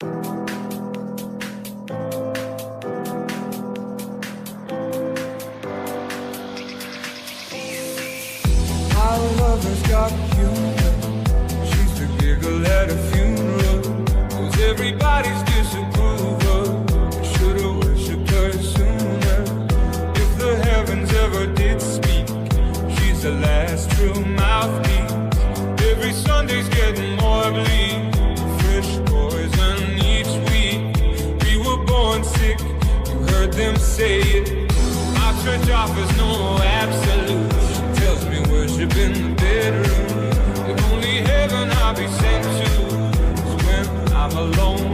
My lover's got humor. She's the giggle at a funeral. Knows everybody's disapproval. Should've worshipped her sooner. If the heavens ever did speak, she's the last true mouthpiece. Every Sunday's getting more bleak. Fresh poison each week. We were born sick, you heard them say it. My church offers no absolute. Tells me worship in the bedroom. If only heaven I'll be sent to is when I'm alone